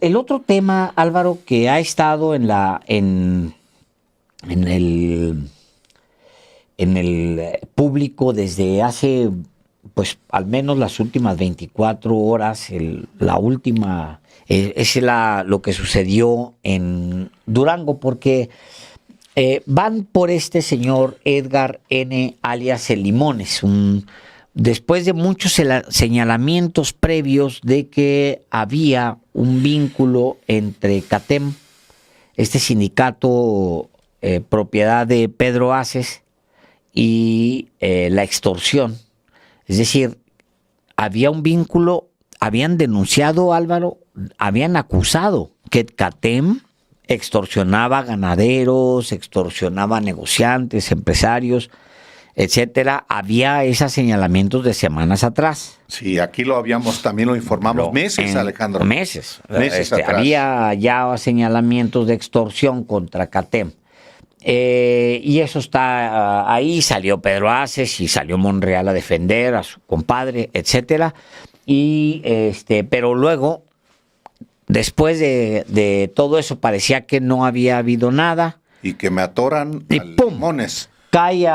el otro tema, Álvaro, que ha estado en el público desde hace, pues, al menos las últimas 24 horas, la última, es lo que sucedió en Durango, porque van por este señor Edgar N. alias El Limones, después de muchos señalamientos previos de que había un vínculo entre CATEM, este sindicato propiedad de Pedro Aces, y la extorsión. Es decir, había un vínculo, habían denunciado, Álvaro, habían acusado que CATEM extorsionaba ganaderos, extorsionaba negociantes, empresarios, etcétera. Había esos señalamientos de semanas atrás. Sí, aquí también lo informamos meses, Alejandro. Meses atrás. Había ya señalamientos de extorsión contra CATEM. Y eso está ahí. Salió Pedro Aces y salió Monreal a defender a su compadre, etcétera. Pero luego, después de todo eso, parecía que no había habido nada. Y que me atoran y al ¡pum! Limones. Cae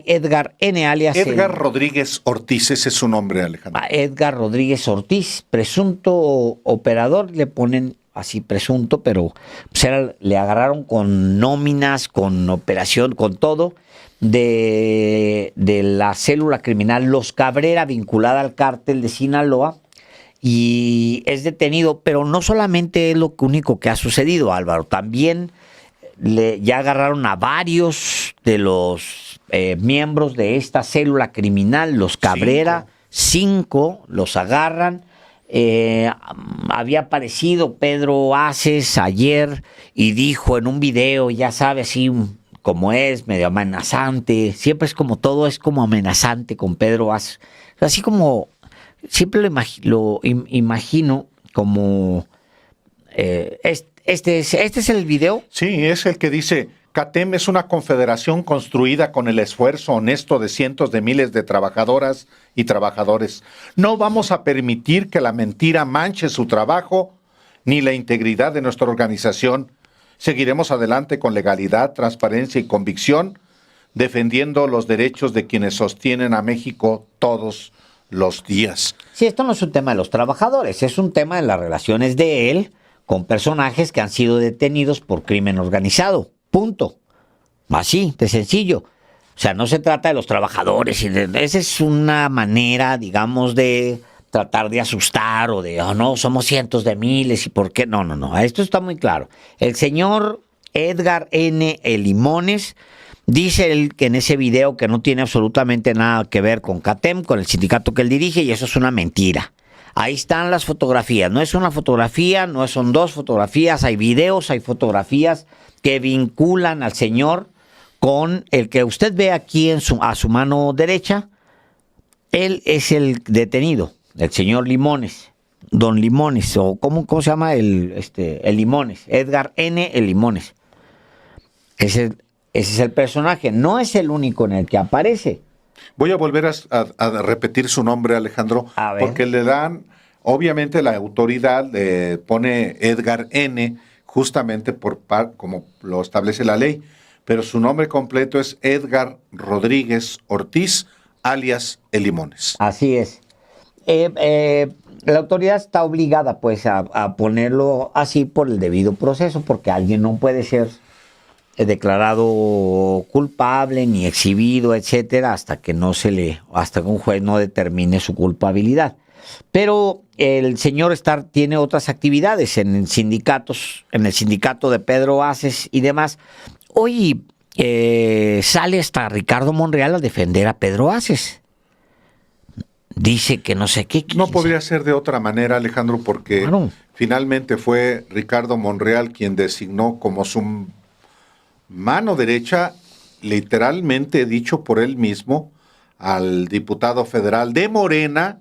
Edgar N. alias Edgar Rodríguez Ortiz, ese es su nombre, Alejandro. Edgar Rodríguez Ortiz, presunto operador, le ponen así presunto, pero pues le agarraron con nóminas, con operación, con todo, de la célula criminal Los Cabrera, vinculada al cártel de Sinaloa, y es detenido, pero no solamente es lo único que ha sucedido, Álvaro, también ya agarraron a varios de los miembros de esta célula criminal, Los Cabrera, 5 los agarran. Había aparecido Pedro Aces ayer y dijo en un video, ya sabe, así como es, medio amenazante, siempre es como todo, es como amenazante con Pedro Aces, así como, siempre lo imagino como, este es el video. Sí, es el que dice: CATEM es una confederación construida con el esfuerzo honesto de cientos de miles de trabajadoras y trabajadores. No vamos a permitir que la mentira manche su trabajo ni la integridad de nuestra organización. Seguiremos adelante con legalidad, transparencia y convicción, defendiendo los derechos de quienes sostienen a México todos los días. Sí, esto no es un tema de los trabajadores, es un tema de las relaciones de él con personajes que han sido detenidos por crimen organizado. Punto. Así, de sencillo. O sea, no se trata de los trabajadores. Esa es una manera, digamos, de tratar de asustar o de, no, somos cientos de miles y por qué. No. Esto está muy claro. El señor Edgar N. Limones dice él que en ese video que no tiene absolutamente nada que ver con CATEM, con el sindicato que él dirige, y eso es una mentira. Ahí están las fotografías. No es una fotografía, no son dos fotografías, hay videos, hay fotografías que vinculan al señor con el que usted ve aquí a su mano derecha. Él es el detenido, el señor Limones, don Limones, o ¿cómo se llama? El Limones, Edgar N. Limones. Ese es el personaje, no es el único en el que aparece. Voy a volver a repetir su nombre, Alejandro, porque le dan, obviamente la autoridad le pone Edgar N., justamente como lo establece la ley, pero su nombre completo es Edgar Rodríguez Ortiz, alias El Limones. Así es. La autoridad está obligada, pues, a ponerlo así por el debido proceso, porque alguien no puede ser declarado culpable ni exhibido, etcétera, hasta que un juez no determine su culpabilidad. Pero el señor tiene otras actividades en el sindicato de Pedro Aces y demás. Hoy sale hasta Ricardo Monreal a defender a Pedro Aces. Dice que no sé qué. No podría ser de otra manera, Alejandro, porque finalmente fue Ricardo Monreal quien designó como su mano derecha, literalmente dicho por él mismo, al diputado federal de Morena,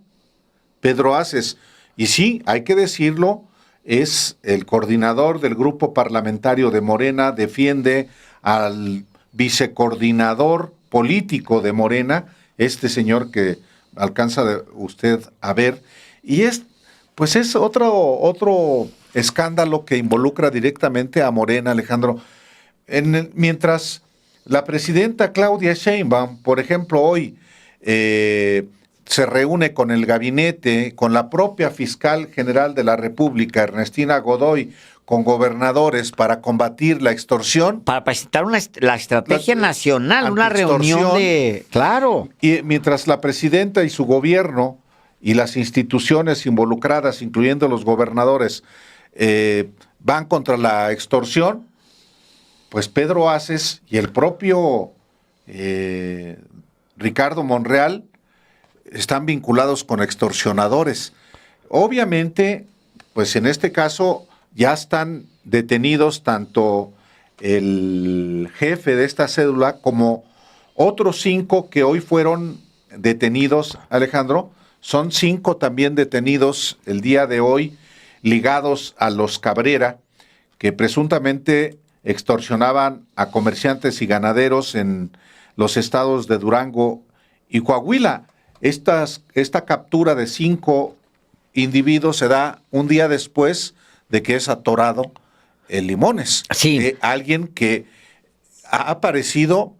Pedro Aces. Y sí, hay que decirlo, es el coordinador del grupo parlamentario de Morena, defiende al vicecoordinador político de Morena, este señor que alcanza usted a ver, y es otro escándalo que involucra directamente a Morena, Alejandro. Mientras la presidenta Claudia Sheinbaum, por ejemplo, hoy se reúne con el gabinete, con la propia fiscal general de la República, Ernestina Godoy, con gobernadores para combatir la extorsión. Para presentar la estrategia nacional, una reunión de... Claro. Y mientras la presidenta y su gobierno y las instituciones involucradas, incluyendo los gobernadores, van contra la extorsión, pues Pedro Aces y el propio Ricardo Monreal están vinculados con extorsionadores. Obviamente, pues en este caso ya están detenidos tanto el jefe de esta cédula como otros 5 que hoy fueron detenidos, Alejandro. Son 5 también detenidos el día de hoy, ligados a los Cabrera, que presuntamente extorsionaban a comerciantes y ganaderos en los estados de Durango y Coahuila. Esta captura de 5 individuos se da un día después de que es atorado el Limones. Sí. Alguien que ha aparecido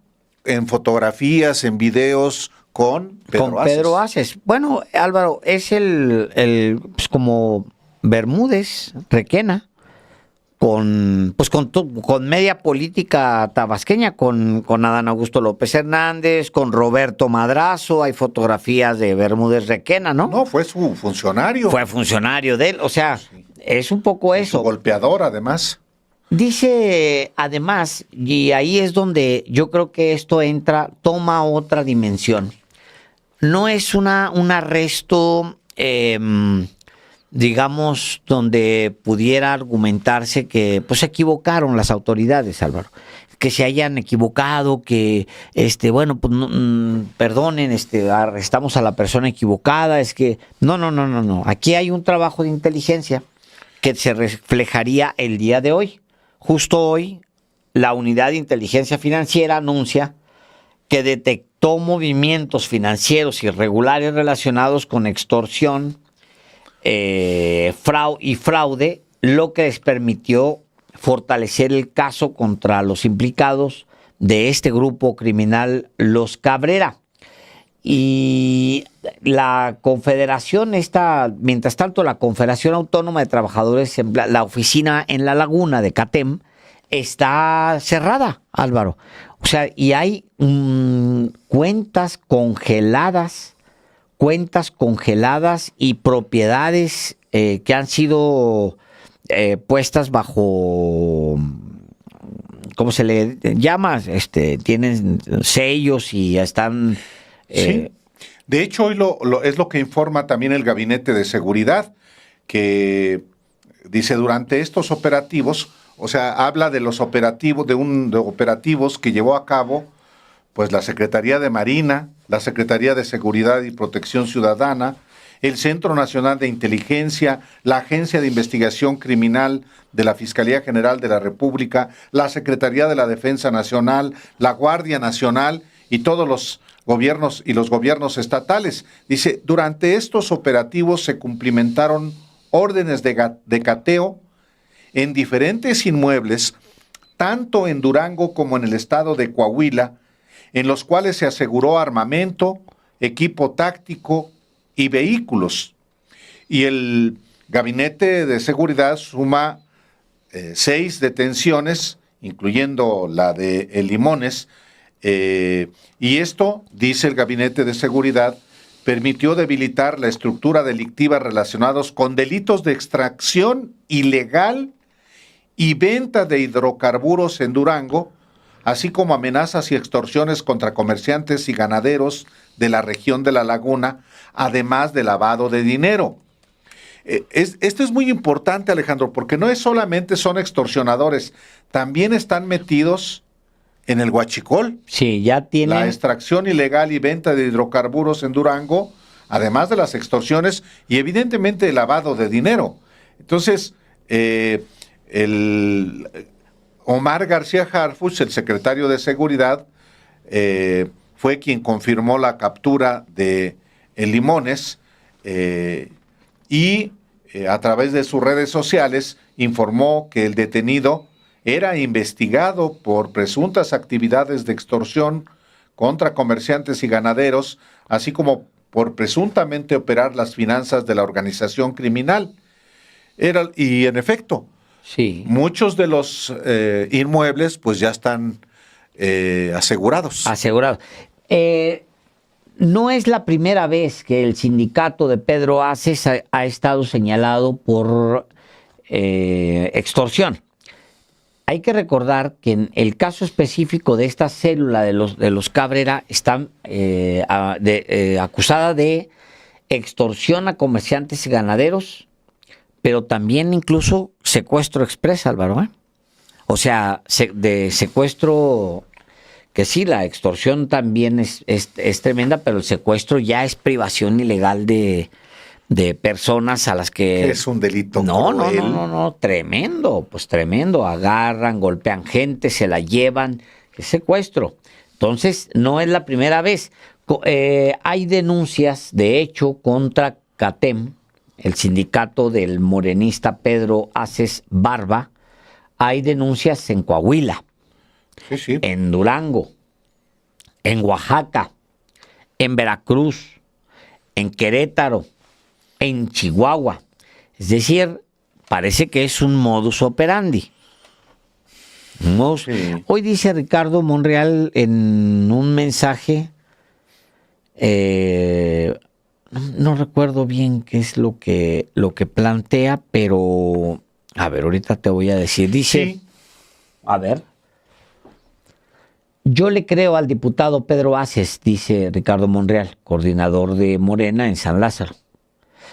en fotografías, en videos con Pedro Aces. Bueno, Álvaro, es pues como Bermúdez, Requena, con media política tabasqueña, con Adán Augusto López Hernández, con Roberto Madrazo. Hay fotografías de Bermúdez Requena, ¿no? No, fue su funcionario. Fue funcionario de él, o sea, sí. Es un poco eso. Su golpeador, además. Dice, además, y ahí es donde yo creo que esto toma otra dimensión. No es un arresto, digamos, donde pudiera argumentarse que pues se equivocaron las autoridades, Álvaro, que se hayan equivocado, que bueno, pues perdonen, arrestamos a la persona equivocada. Es que no. Aquí hay un trabajo de inteligencia que se reflejaría el día de hoy. Justo hoy, la Unidad de Inteligencia Financiera anuncia que detectó movimientos financieros irregulares relacionados con extorsión y fraude, lo que les permitió fortalecer el caso contra los implicados de este grupo criminal, los Cabrera. Y la Confederación mientras tanto, la Confederación Autónoma de Trabajadores, la oficina en La Laguna de CATEM, está cerrada, Álvaro. O sea, y hay cuentas congeladas y propiedades que han sido puestas bajo, ¿cómo se le llama? Tienen sellos y ya están... Sí. De hecho, hoy es lo que informa también el Gabinete de Seguridad, que dice durante estos operativos, o sea, habla de los operativos, de operativos que llevó a cabo pues la Secretaría de Marina, la Secretaría de Seguridad y Protección Ciudadana, el Centro Nacional de Inteligencia, la Agencia de Investigación Criminal de la Fiscalía General de la República, la Secretaría de la Defensa Nacional, la Guardia Nacional y todos los gobiernos y los gobiernos estatales. Dice, durante estos operativos se cumplimentaron órdenes de cateo en diferentes inmuebles, tanto en Durango como en el estado de Coahuila, en los cuales se aseguró armamento, equipo táctico y vehículos. Y el Gabinete de Seguridad suma 6 detenciones, incluyendo la de El Limones, y esto, dice el Gabinete de Seguridad, permitió debilitar la estructura delictiva relacionados con delitos de extracción ilegal y venta de hidrocarburos en Durango, así como amenazas y extorsiones contra comerciantes y ganaderos de la región de La Laguna, además de lavado de dinero. Esto es muy importante, Alejandro, porque no es solamente son extorsionadores, también están metidos en el huachicol. Sí, ya tienen... La extracción ilegal y venta de hidrocarburos en Durango, además de las extorsiones y evidentemente el lavado de dinero. Entonces, el Omar García Harfuch, el secretario de Seguridad, fue quien confirmó la captura de El Limones y a través de sus redes sociales informó que el detenido era investigado por presuntas actividades de extorsión contra comerciantes y ganaderos, así como por presuntamente operar las finanzas de la organización criminal. Y en efecto, sí, muchos de los inmuebles pues ya están asegurados. Asegurados. No es la primera vez que el sindicato de Pedro Aces ha estado señalado por extorsión. Hay que recordar que en el caso específico de esta célula de los Cabrera está acusada de extorsión a comerciantes y ganaderos, pero también incluso secuestro express, Álvaro. O sea, de secuestro, que sí, la extorsión también es tremenda, pero el secuestro ya es privación ilegal de personas a las que... Es un delito cruel. No, tremendo, pues tremendo. Agarran, golpean gente, se la llevan, es secuestro. Entonces, no es la primera vez. Hay denuncias, de hecho, contra CATEM, el sindicato del morenista Pedro Aces Barba. Hay denuncias en Coahuila, sí, en Durango, en Oaxaca, en Veracruz, en Querétaro, en Chihuahua. Es decir, parece que es un modus operandi. Sí. Hoy dice Ricardo Monreal en un mensaje, no recuerdo bien qué es lo que plantea, pero a ver, ahorita te voy a decir. Dice, sí. A ver, yo le creo al diputado Pedro Aces, dice Ricardo Monreal, coordinador de Morena en San Lázaro.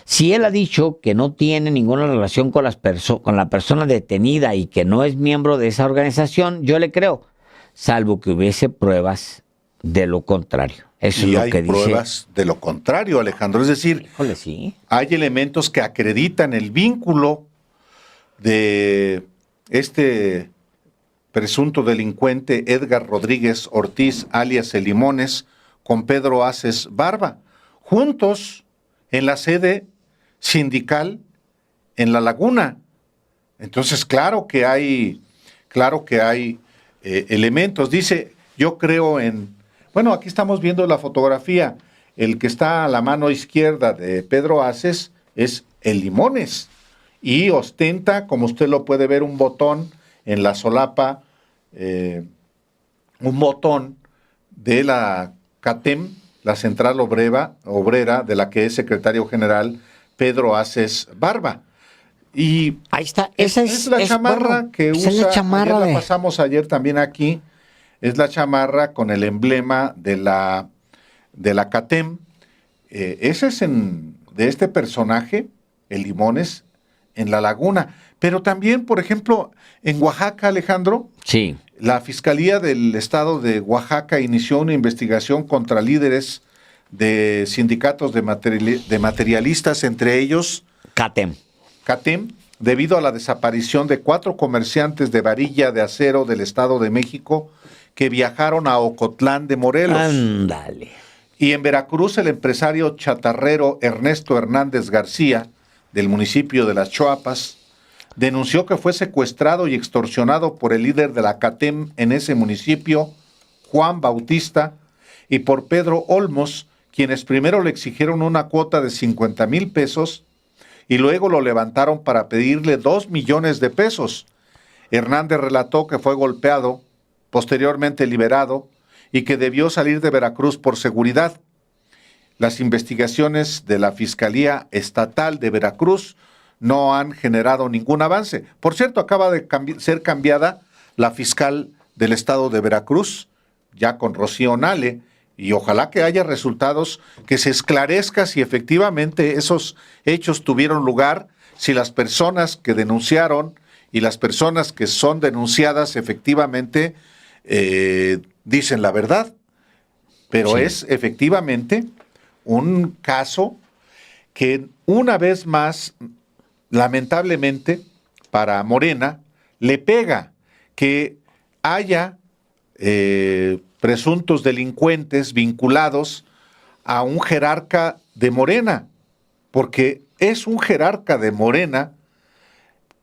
Si él ha dicho que no tiene ninguna relación con la persona detenida y que no es miembro de esa organización, yo le creo, salvo que hubiese pruebas de lo contrario. Eso es lo que dice. Y hay pruebas de lo contrario, Alejandro. Es decir, híjole, sí, hay elementos que acreditan el vínculo de este presunto delincuente Edgar Rodríguez Ortiz, alias El Limones, con Pedro Aces Barba, juntos en la sede sindical en La Laguna. Entonces, claro que hay elementos. Dice, yo creo en... Bueno, aquí estamos viendo la fotografía. El que está a la mano izquierda de Pedro Aces es El Limones y ostenta, como usted lo puede ver, un botón en la solapa, un botón de la CATEM, la Central Obrera, de la que es secretario general Pedro Aces Barba. Y ahí está, esa es la chamarra que usa. Es la chamarra la pasamos ayer también aquí. Es la chamarra con el emblema de la CATEM. Ese es de este personaje, El Limones, en La Laguna. Pero también, por ejemplo, en Oaxaca, Alejandro. Sí. La Fiscalía del Estado de Oaxaca inició una investigación contra líderes de sindicatos de materialistas, entre ellos CATEM, debido a la desaparición de 4 comerciantes de varilla de acero del Estado de México que viajaron a Ocotlán de Morelos. Ándale. Y en Veracruz, el empresario chatarrero Ernesto Hernández García, del municipio de Las Choapas, denunció que fue secuestrado y extorsionado por el líder de la CATEM en ese municipio, Juan Bautista, y por Pedro Olmos, quienes primero le exigieron una cuota de 50,000 pesos y luego lo levantaron para pedirle 2 millones de pesos. Hernández relató que fue golpeado, posteriormente liberado, y que debió salir de Veracruz por seguridad. Las investigaciones de la Fiscalía Estatal de Veracruz no han generado ningún avance. Por cierto, acaba de ser cambiada la fiscal del Estado de Veracruz, ya con Rocío Nale, y ojalá que haya resultados, que se esclarezca si efectivamente esos hechos tuvieron lugar, si las personas que denunciaron y las personas que son denunciadas efectivamente dicen la verdad. Pero sí, es efectivamente un caso que una vez más, lamentablemente, para Morena, le pega que haya presuntos delincuentes vinculados a un jerarca de Morena, porque es un jerarca de Morena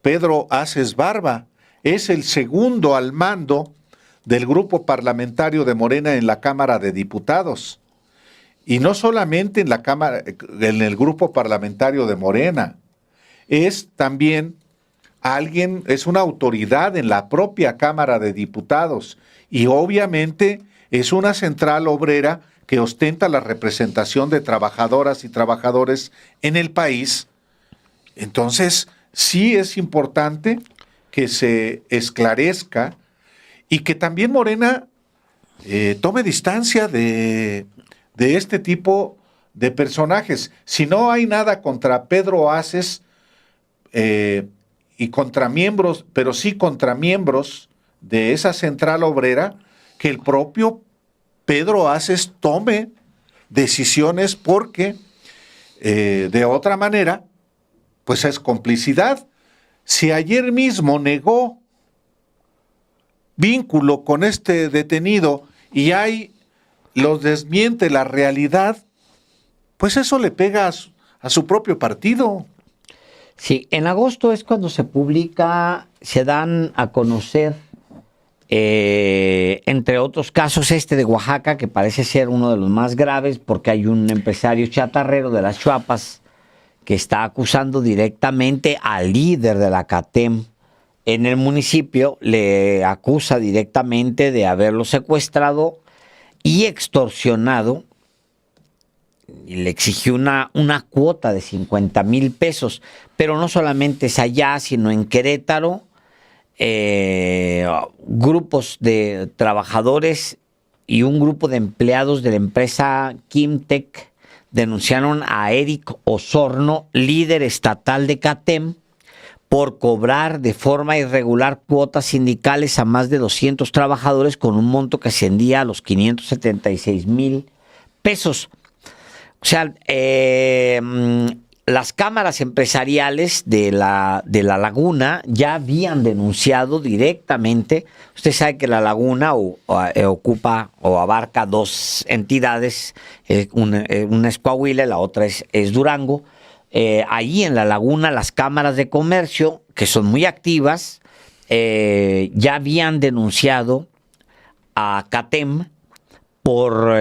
Pedro Aces Barba, es el segundo al mando del grupo parlamentario de Morena en la Cámara de Diputados. Y no solamente en la Cámara, en el grupo parlamentario de Morena, es también alguien, es una autoridad en la propia Cámara de Diputados y obviamente es una central obrera que ostenta la representación de trabajadoras y trabajadores en el país. Entonces, sí es importante que se esclarezca y que también Morena tome distancia de este tipo de personajes. Si no hay nada contra Pedro Aces y contra miembros, pero sí contra miembros de esa central obrera, que el propio Pedro Aces tome decisiones porque de otra manera, pues es complicidad. Si ayer mismo negó vínculo con este detenido y hay los desmiente la realidad, pues eso le pega a su propio partido. Sí, en agosto es cuando se publica, se dan a conocer, entre otros casos, este de Oaxaca, que parece ser uno de los más graves, porque hay un empresario chatarrero de las Chuapas que está acusando directamente al líder de la CATEM en el municipio, le acusa directamente de haberlo secuestrado y extorsionado, y le exigió una cuota de 50,000 pesos, pero no solamente es allá, sino en Querétaro. Grupos de trabajadores y un grupo de empleados de la empresa Kimtech denunciaron a Eric Osorno, líder estatal de CATEM, por cobrar de forma irregular cuotas sindicales a más de 200 trabajadores con un monto que ascendía a los 576,000 pesos. O sea, las cámaras empresariales de la Laguna ya habían denunciado directamente. Usted sabe que la Laguna ocupa o abarca dos entidades, una es Coahuila y la otra es Durango. Ahí en la Laguna las cámaras de comercio, que son muy activas, ya habían denunciado a CATEM por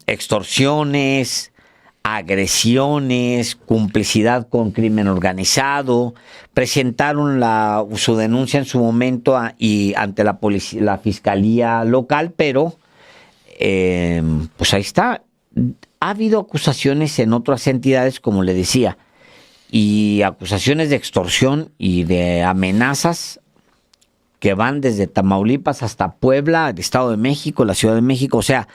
extorsiones, agresiones, complicidad con crimen organizado. Presentaron su denuncia en su momento y ante la fiscalía local, pero pues ahí está. Ha habido acusaciones en otras entidades, como le decía, y acusaciones de extorsión y de amenazas que van desde Tamaulipas hasta Puebla, el Estado de México, la Ciudad de México. O sea,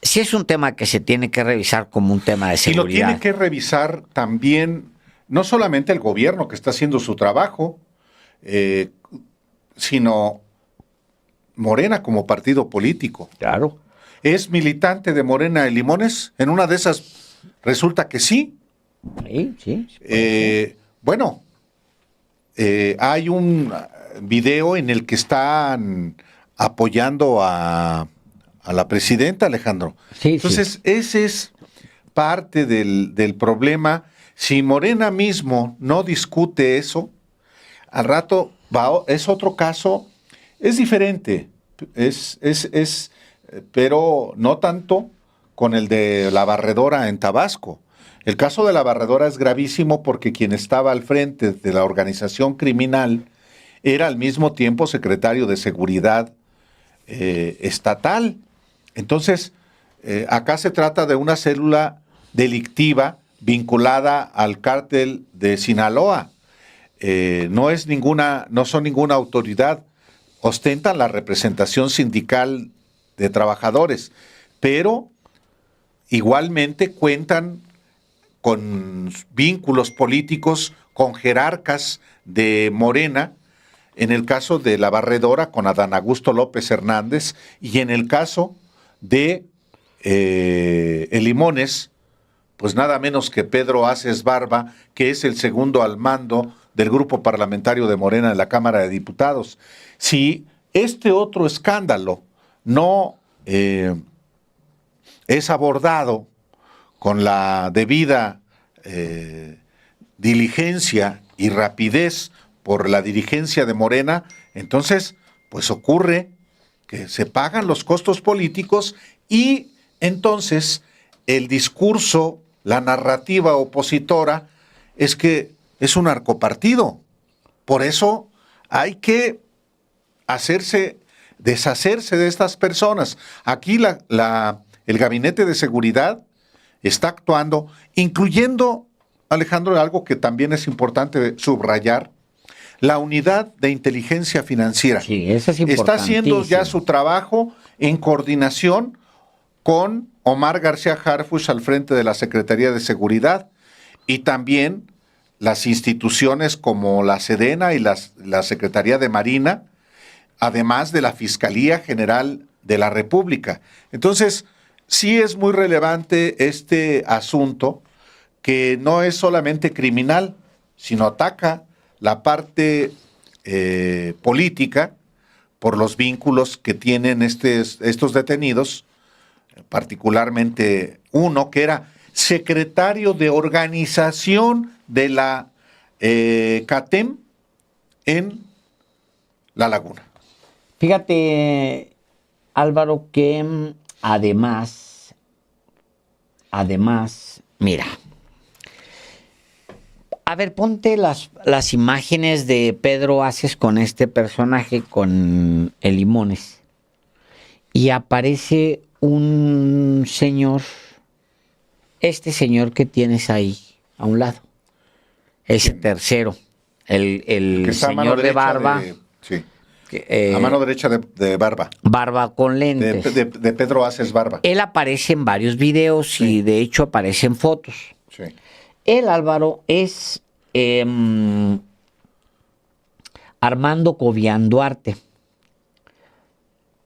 sí es un tema que se tiene que revisar como un tema de seguridad. Y lo tiene que revisar también, no solamente el gobierno que está haciendo su trabajo, sino Morena como partido político. Claro. ¿Es militante de Morena de Limones? En una de esas resulta que sí. Sí. Bueno, hay un video en el que están apoyando a la presidenta, Alejandro. Sí, entonces, ese es parte del problema. Si Morena mismo no discute eso, al rato es otro caso, es diferente, pero no tanto con el de la barredora en Tabasco. El caso de la barredora es gravísimo porque quien estaba al frente de la organización criminal era al mismo tiempo secretario de Seguridad estatal. Entonces, acá se trata de una célula delictiva vinculada al cártel de Sinaloa. No son ninguna autoridad, ostentan la representación sindical de trabajadores, pero igualmente cuentan con vínculos políticos con jerarcas de Morena, en el caso de la barredora con Adán Augusto López Hernández y en el caso de el Limones, pues nada menos que Pedro Aces Barba, que es el segundo al mando del grupo parlamentario de Morena en la Cámara de Diputados. Si este otro escándalo no es abordado con la debida diligencia y rapidez por la dirigencia de Morena, entonces pues ocurre que se pagan los costos políticos y entonces el discurso, la narrativa opositora es que es un narcopartido. Por eso hay que deshacerse de estas personas. Aquí el Gabinete de Seguridad está actuando, incluyendo, Alejandro, algo que también es importante subrayar, la unidad de inteligencia financiera. Sí, eso es importantísimo. Está haciendo ya su trabajo en coordinación con Omar García Harfuch al frente de la Secretaría de Seguridad y también las instituciones como la Sedena y la Secretaría de Marina, además de la Fiscalía General de la República. Entonces, sí es muy relevante este asunto, que no es solamente criminal, sino ataca la parte política por los vínculos que tienen estos detenidos, particularmente uno que era secretario de organización de la CATEM en La Laguna. Fíjate, Álvaro, que además, mira, a ver, ponte las imágenes de Pedro Aces con este personaje, con el Limones, y aparece un señor, este señor que tienes ahí a un lado, ese tercero, el señor de barba. Sí. A mano derecha de barba. Barba con lentes. De Pedro Aces Barba. Él aparece en varios videos, sí, y de hecho aparece en fotos. Sí. Él, Álvaro, es Armando Cobian Duarte.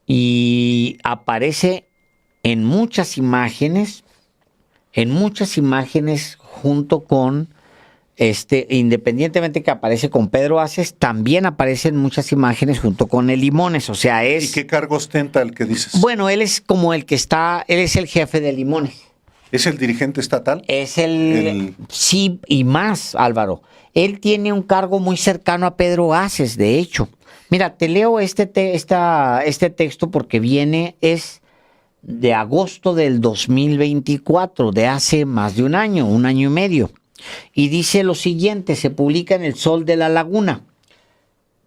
Y aparece en muchas imágenes junto con independientemente que aparece con Pedro Aces, también aparecen muchas imágenes junto con el Limones, o sea, es... ¿Y qué cargo ostenta el que dices? Bueno, él es como él es el jefe de Limones. ¿Es el dirigente estatal? Es sí, y más, Álvaro. Él tiene un cargo muy cercano a Pedro Aces, de hecho. Mira, te leo este texto porque es de agosto del 2024, de hace más de un año y medio. Y dice lo siguiente, se publica en El Sol de la Laguna.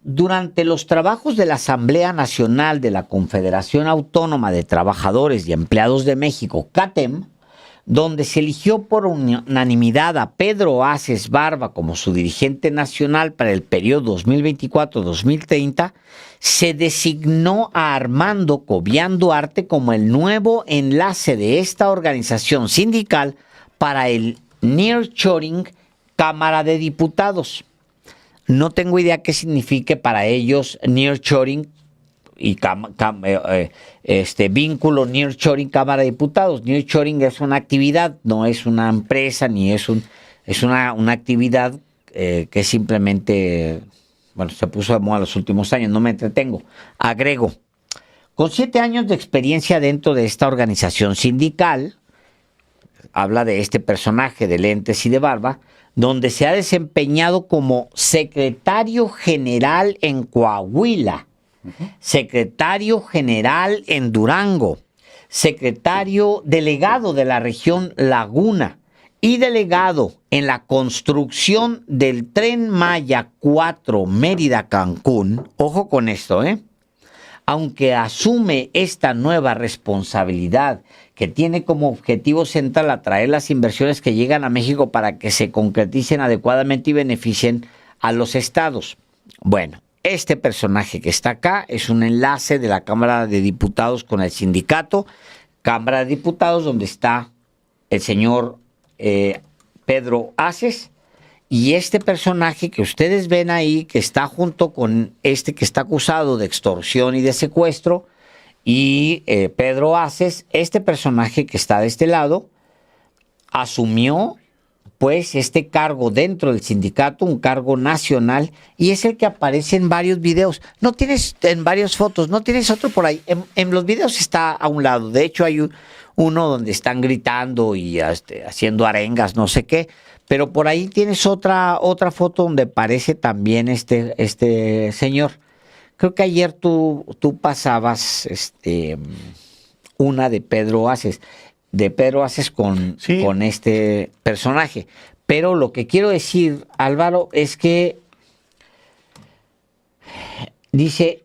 Durante los trabajos de la Asamblea Nacional de la Confederación Autónoma de Trabajadores y Empleados de México, CATEM, donde se eligió por unanimidad a Pedro Aces Barba como su dirigente nacional para el periodo 2024-2030, se designó a Armando Cobian Duarte como el nuevo enlace de esta organización sindical para el Nearshoring Cámara de Diputados. No tengo idea qué signifique para ellos Nearshoring y vínculo Nearshoring Cámara de Diputados. Nearshoring es una actividad, no es una empresa ni es una actividad que simplemente, bueno, se puso de moda en los últimos años. No me entretengo. Agrego, con 7 años de experiencia dentro de esta organización sindical, habla de este personaje de lentes y de barba, donde se ha desempeñado como secretario general en Coahuila, secretario general en Durango, secretario delegado de la región Laguna y delegado en la construcción del Tren Maya 4 Mérida-Cancún. Ojo con esto, aunque asume esta nueva responsabilidad que tiene como objetivo central atraer las inversiones que llegan a México para que se concreticen adecuadamente y beneficien a los estados. Bueno, este personaje que está acá es un enlace de la Cámara de Diputados con el sindicato, Cámara de Diputados, donde está el señor Pedro Aces, y este personaje que ustedes ven ahí, que está junto con este que está acusado de extorsión y de secuestro, y Pedro Aces, este personaje que está de este lado, asumió pues este cargo dentro del sindicato, un cargo nacional, y es el que aparece en varios videos. No tienes, en varias fotos, no tienes otro por ahí. En los videos está a un lado. De hecho, hay uno donde están gritando y haciendo arengas, no sé qué. Pero por ahí tienes otra foto donde aparece también este señor. Creo que ayer tú pasabas una de Pedro Aces. De Pedro Aces con este personaje. Pero lo que quiero decir, Álvaro, es que dice,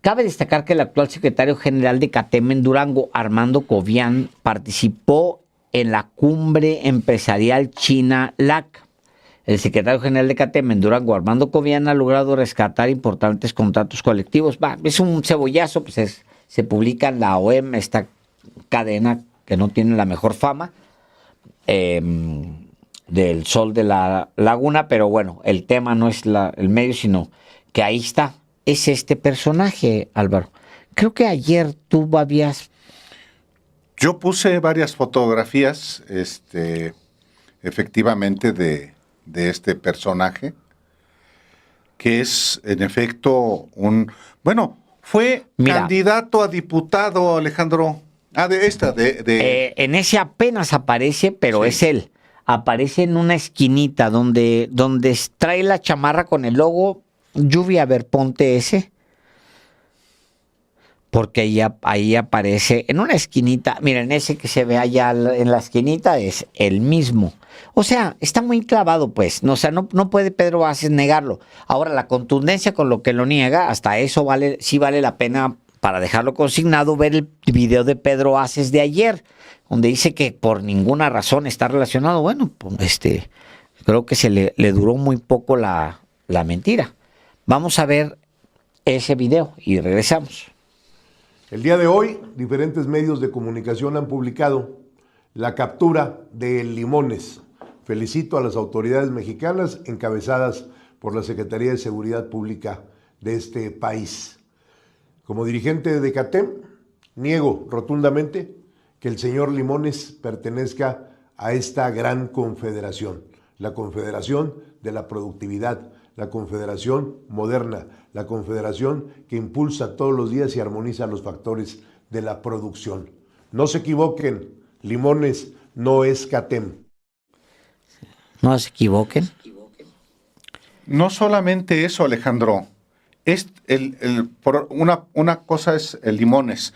cabe destacar que el actual secretario general de CATEM en Durango, Armando Cobian, participó en la cumbre empresarial China-LAC. El secretario general de CATEM en Durango, Armando Cobian, ha logrado rescatar importantes contratos colectivos. Es un cebollazo, pues se publica en la OEM, esta cadena que no tiene la mejor fama, del Sol de la Laguna, pero bueno, el tema no es el medio, sino que ahí está. Es este personaje, Álvaro. Creo que ayer tú habías... Yo puse varias fotografías, efectivamente, de este personaje, que es, en efecto, fue candidato a diputado, Alejandro. En ese apenas aparece, pero sí. Es él. Aparece en una esquinita donde trae la chamarra con el logo Lluvia, a ver, ponte ese. Porque ahí aparece en una esquinita. Miren, ese que se ve allá en la esquinita es el mismo. O sea, está muy clavado, pues. No, o sea, no puede Pedro Aces negarlo. Ahora, la contundencia con lo que lo niega, hasta eso sí vale la pena, para dejarlo consignado, ver el video de Pedro Aces de ayer, donde dice que por ninguna razón está relacionado. Bueno, pues, creo que le duró muy poco la mentira. Vamos a ver ese video y regresamos. El día de hoy, diferentes medios de comunicación han publicado la captura de Limones. Felicito a las autoridades mexicanas encabezadas por la Secretaría de Seguridad Pública de este país. Como dirigente de CATEM, niego rotundamente que el señor Limones pertenezca a esta gran confederación, la Confederación de la Productividad, la Confederación Moderna, la Confederación que impulsa todos los días y armoniza los factores de la producción. No se equivoquen, Limones no es CATEM. No se equivoquen. No solamente eso, Alejandro. Una cosa es el Limones,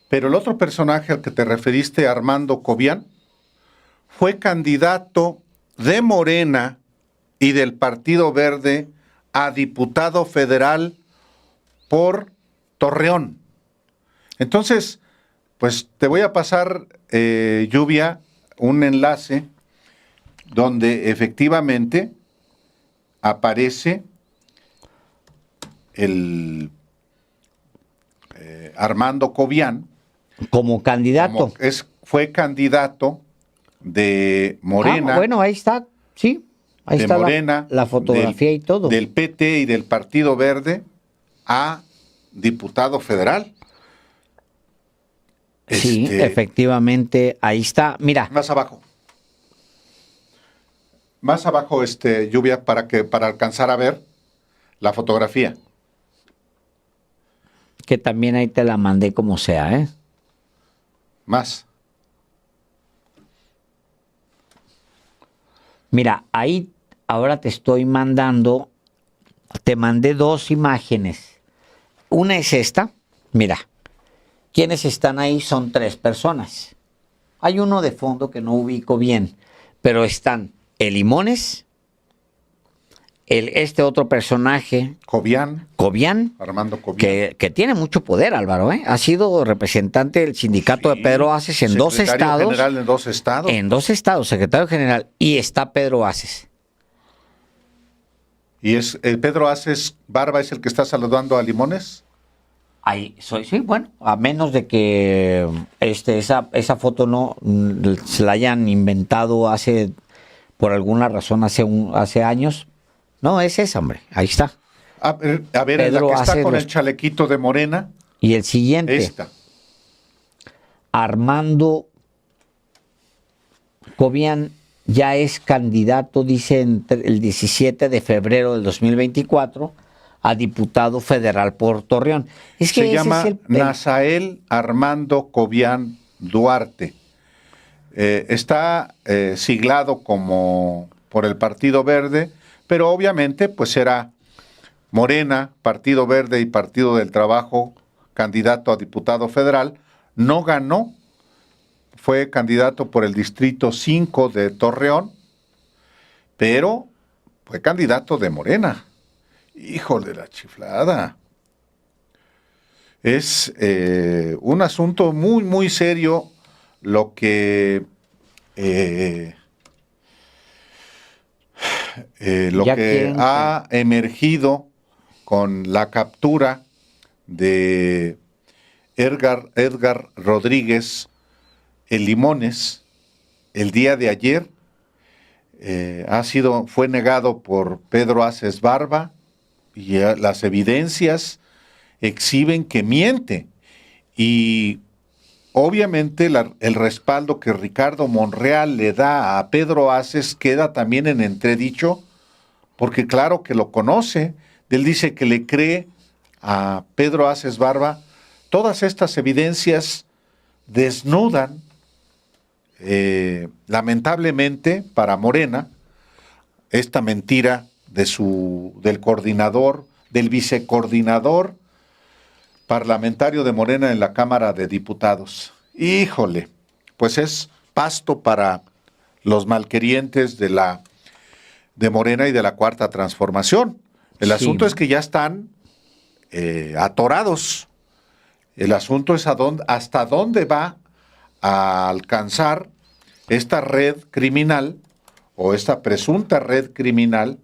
pero el otro personaje al que te referiste, Armando Cobian, fue candidato de Morena y del Partido Verde a diputado federal por Torreón. Entonces, pues te voy a pasar, Lluvia, un enlace donde efectivamente aparece el Armando Cobian como candidato. Fue candidato de Morena. Bueno, ahí está, sí. Ahí de está Morena, la fotografía y todo. Del PT y del Partido Verde a diputado federal. Sí, efectivamente, ahí está. Mira. Más abajo. Más abajo, Lluvia, para alcanzar a ver la fotografía. Que también ahí te la mandé como sea, ¿eh? Más. Mira, ahí ahora te estoy mandando, te mandé dos imágenes. Una es esta, mira, quienes están ahí son 3 personas. Hay uno de fondo que no ubico bien, pero están el Limones, este otro personaje, Cobian, Armando Cobian, que tiene mucho poder, Álvaro, ¿eh? Ha sido representante del sindicato de Pedro Aces en 2 estados. Secretario general en 2 estados. En 2 estados, secretario general, y está Pedro Aces. ¿Y es Pedro Aces Barba es el que está saludando a Limones? Ahí soy, sí, bueno, a menos de que esa foto no se la hayan inventado por alguna razón hace años. No, es esa, hombre, ahí está. A ver, la que está con el chalequito de Morena. Y el siguiente. Esta. Armando Cobian ya es candidato, dice, el 17 de febrero del 2024 a diputado federal por Torreón. Es que se llama Nazael Armando Cobian Duarte. Está siglado como por el Partido Verde, pero obviamente pues era Morena, Partido Verde y Partido del Trabajo, candidato a diputado federal. No ganó, fue candidato por el Distrito 5 de Torreón, pero fue candidato de Morena. Híjole de la chiflada. Es un asunto muy, muy serio lo que ha emergido con la captura de Edgar Rodríguez el Limones el día de ayer. Fue negado por Pedro Aces Barba y las evidencias exhiben que miente. Y obviamente el respaldo que Ricardo Monreal le da a Pedro Aces queda también en entredicho, porque claro que lo conoce. Él dice que le cree a Pedro Aces Barba. Todas estas evidencias desnudan, lamentablemente para Morena, esta mentira del coordinador, del vicecoordinador parlamentario de Morena en la Cámara de Diputados. Híjole, pues es pasto para los malquerientes de Morena y de la Cuarta Transformación. El asunto es que ya están atorados. El asunto es hasta dónde va a alcanzar esta red criminal o esta presunta red criminal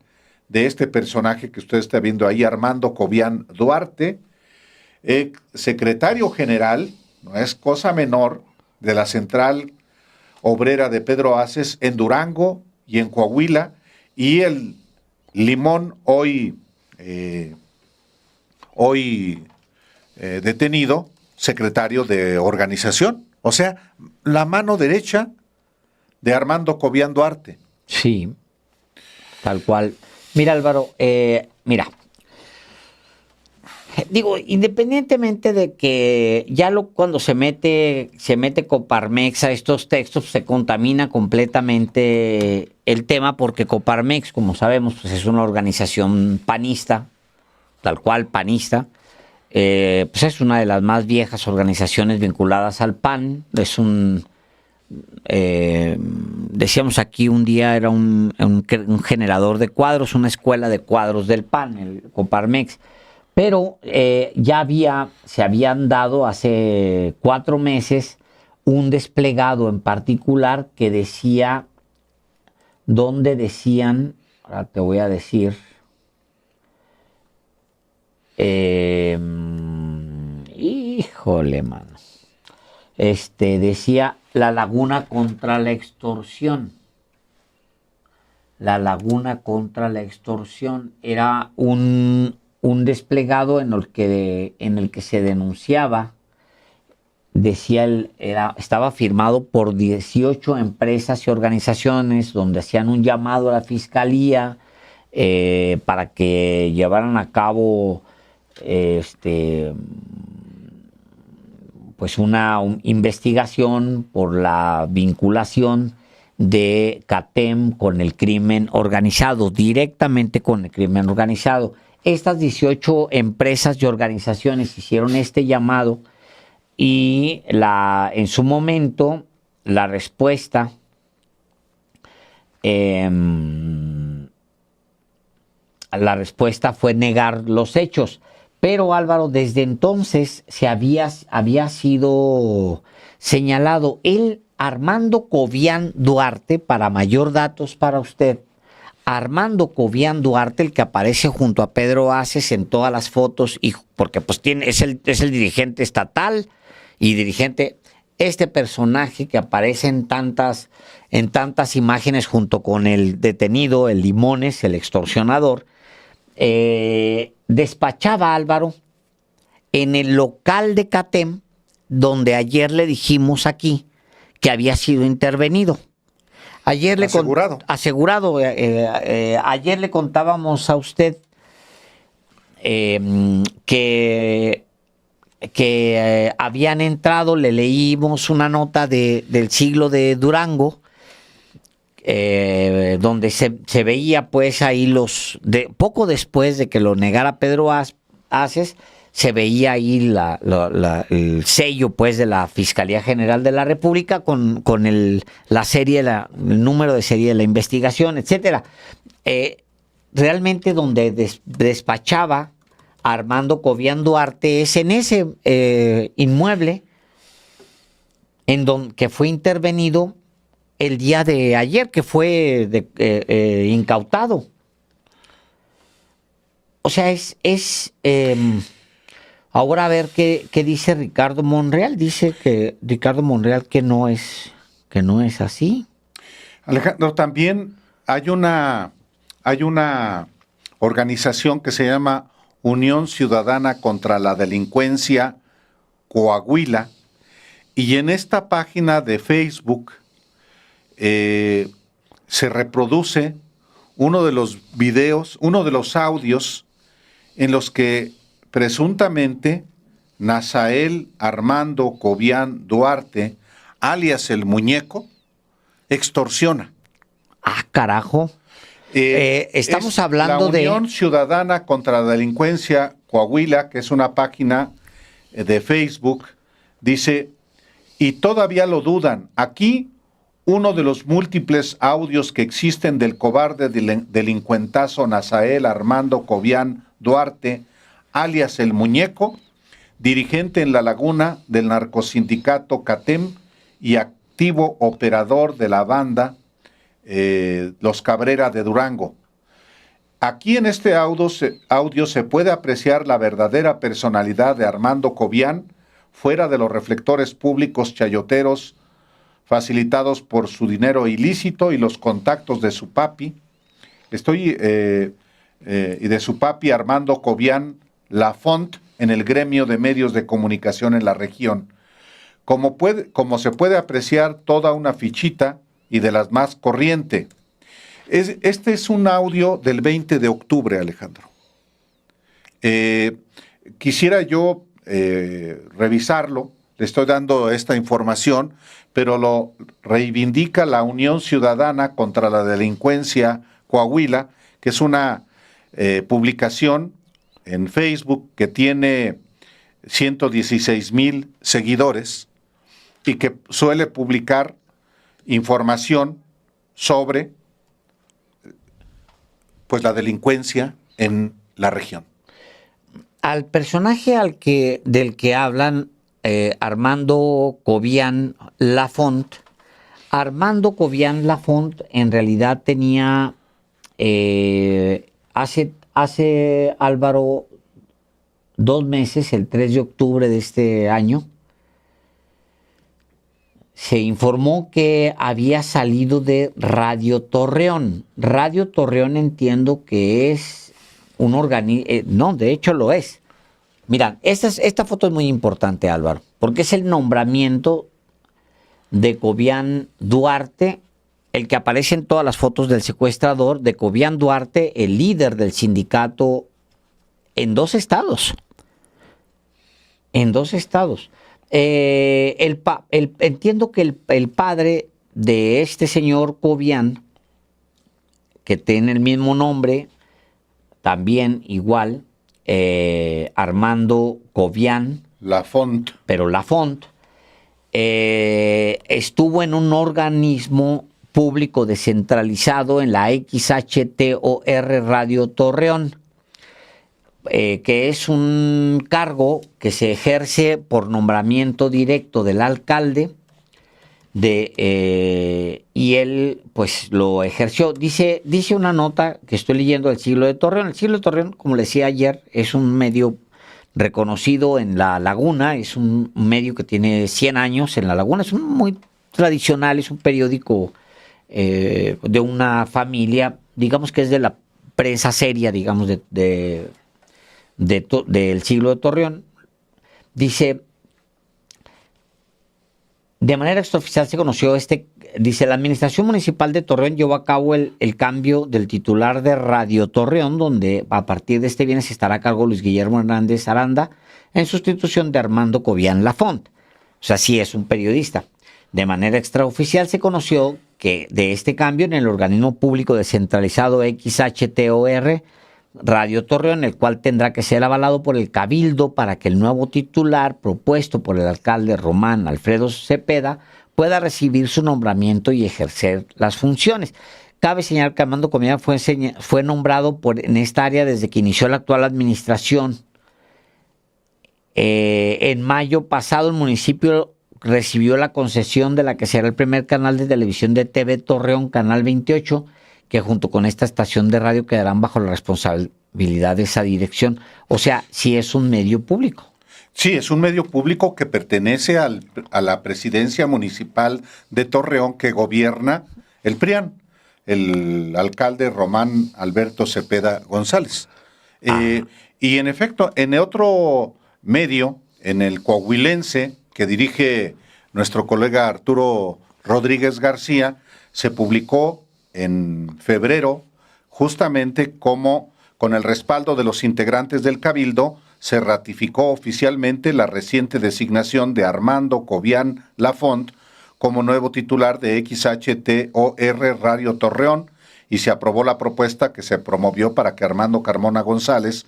de este personaje que usted está viendo ahí, Armando Cobian Duarte, secretario general, no es cosa menor, de la Central Obrera de Pedro Aces en Durango y en Coahuila, y el Limón hoy detenido, secretario de organización. O sea, la mano derecha de Armando Cobian Duarte. Sí, tal cual. Mira, Álvaro, digo, independientemente de que ya cuando se mete Coparmex a estos textos, se contamina completamente el tema, porque Coparmex, como sabemos, pues es una organización panista, tal cual panista. Pues es una de las más viejas organizaciones vinculadas al PAN. Es decíamos aquí un día, era un generador de cuadros, una escuela de cuadros del PAN, el Coparmex. Pero se habían dado hace 4 meses un desplegado en particular que decía, donde decían, ahora te voy a decir, híjole, mano, decía la laguna contra la extorsión. La laguna contra la extorsión era un desplegado en el que se denunciaba, decía estaba firmado por 18 empresas y organizaciones, donde hacían un llamado a la fiscalía para que llevaran a cabo pues una investigación por la vinculación de CATEM con el crimen organizado, directamente con el crimen organizado. Estas 18 empresas y organizaciones hicieron este llamado, y en su momento la respuesta fue negar los hechos. Pero Álvaro, desde entonces había sido señalado Armando Cobian Duarte, para mayor datos para usted. Armando Cobian Duarte, el que aparece junto a Pedro Aces en todas las fotos, y porque pues es el dirigente estatal y dirigente, este personaje que aparece en tantas imágenes junto con el detenido, el Limones, el extorsionador, despachaba, Álvaro, en el local de CATEM, donde ayer le dijimos aquí que había sido intervenido. Asegurado. Ayer le contábamos a usted que habían entrado, le leímos una nota del Siglo de Durango, donde se veía pues ahí poco después de que lo negara Pedro Aces, se veía ahí el sello pues de la Fiscalía General de la República con el número de serie de la investigación, etcétera. Realmente donde despachaba Armando Cobian Duarte es en ese inmueble que fue intervenido el día de ayer, que fue incautado. O sea, ahora a ver qué dice Ricardo Monreal. Dice que Ricardo Monreal que no es así. Alejandro, también hay una organización que se llama Unión Ciudadana contra la Delincuencia Coahuila, y en esta página de Facebook se reproduce uno de los videos, uno de los audios en los que presuntamente Nazael Armando Cobian Duarte, alias el Muñeco, extorsiona. Ah, carajo. Estamos hablando de... La Unión Ciudadana contra la Delincuencia Coahuila, que es una página de Facebook, dice, y todavía lo dudan. Aquí, uno de los múltiples audios que existen del cobarde delincuentazo Nazael Armando Cobian Duarte, alias el Muñeco, dirigente en La Laguna del narcosindicato CATEM y activo operador de la banda Los Cabrera de Durango. Aquí en este audio se puede apreciar la verdadera personalidad de Armando Cobian, fuera de los reflectores públicos chayoteros facilitados por su dinero ilícito y los contactos de su papi. Y de su papi Armando Cobian Lafont en el gremio de medios de comunicación en la región. Como se puede apreciar, toda una fichita y de las más corriente. Este es un audio del 20 de octubre, Alejandro. Quisiera yo revisarlo, le estoy dando esta información, pero lo reivindica la Unión Ciudadana contra la Delincuencia Coahuila, que es una publicación en Facebook que tiene 116,000 seguidores y que suele publicar información sobre pues la delincuencia en la región. Al personaje del que hablan, Armando Cobian Lafont, Armando Cobian Lafont en realidad tenía hace Álvaro 2 meses, el 3 de octubre de este año, se informó que había salido de Radio Torreón. Radio Torreón entiendo que es un organismo, no, de hecho lo es. Mira, esta foto es muy importante, Álvaro, porque es el nombramiento de Cobian Duarte, el que aparece en todas las fotos del secuestrador, de Cobian Duarte, el líder del sindicato en 2 estados. En 2 estados. Entiendo que el padre de este señor Cobian, que tiene el mismo nombre, también igual, Armando Cobian Lafont. Pero Lafont estuvo en un organismo público descentralizado en la XHTOR Radio Torreón, que es un cargo que se ejerce por nombramiento directo del alcalde y él pues lo ejerció. Dice una nota que estoy leyendo del Siglo de Torreón. El Siglo de Torreón, como le decía ayer, es un medio reconocido en La Laguna, es un medio que tiene 100 años en La Laguna, es muy tradicional, es un periódico de una familia, digamos que es de la prensa seria, digamos, del Siglo de Torreón. Dice, de manera extraoficial se conoció dice, la Administración Municipal de Torreón llevó a cabo el cambio del titular de Radio Torreón, donde a partir de este viernes estará a cargo Luis Guillermo Hernández Aranda, en sustitución de Armando Cobian Lafont. O sea, sí es un periodista. De manera extraoficial se conoció de este cambio en el organismo público descentralizado XHTOR Radio Torreón, el cual tendrá que ser avalado por el Cabildo para que el nuevo titular propuesto por el alcalde Román Alfredo Cepeda pueda recibir su nombramiento y ejercer las funciones. Cabe señalar que Armando Cobian fue nombrado en esta área desde que inició la actual administración. En mayo pasado el municipio recibió la concesión de la que será el primer canal de televisión de TV Torreón, Canal 28, que junto con esta estación de radio quedarán bajo la responsabilidad de esa dirección. O sea, sí es un medio público. Sí, es un medio público que pertenece a la presidencia municipal de Torreón que gobierna el PRIAN, el alcalde Román Alberto Cepeda González. Y en efecto, en otro medio, en el coahuilense, que dirige nuestro colega Arturo Rodríguez García, se publicó en febrero justamente como, con el respaldo de los integrantes del Cabildo, se ratificó oficialmente la reciente designación de Armando Cobian Lafont como nuevo titular de XHTOR Radio Torreón, y se aprobó la propuesta que se promovió para que Armando Carmona González,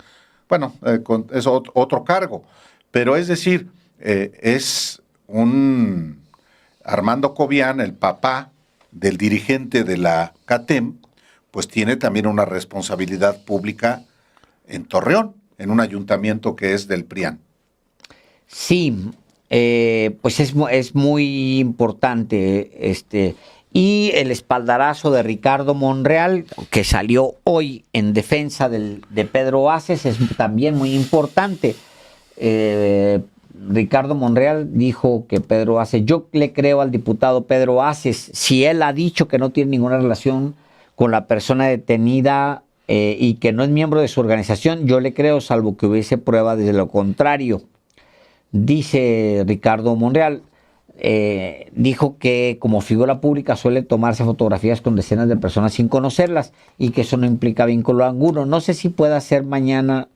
es otro cargo, pero es decir, es un Armando Cobian, el papá del dirigente de la CATEM, pues tiene también una responsabilidad pública en Torreón, en un ayuntamiento que es del PRIAN. Sí, pues es muy importante y el espaldarazo de Ricardo Monreal, que salió hoy en defensa de Pedro Aces, es también muy importante. Ricardo Monreal dijo que Pedro Aces, yo le creo al diputado Pedro Aces, si él ha dicho que no tiene ninguna relación con la persona detenida y que no es miembro de su organización, yo le creo, salvo que hubiese prueba de lo contrario. Dice Ricardo Monreal, dijo que como figura pública suele tomarse fotografías con decenas de personas sin conocerlas y que eso no implica vínculo alguno. No sé si puedan ser mañana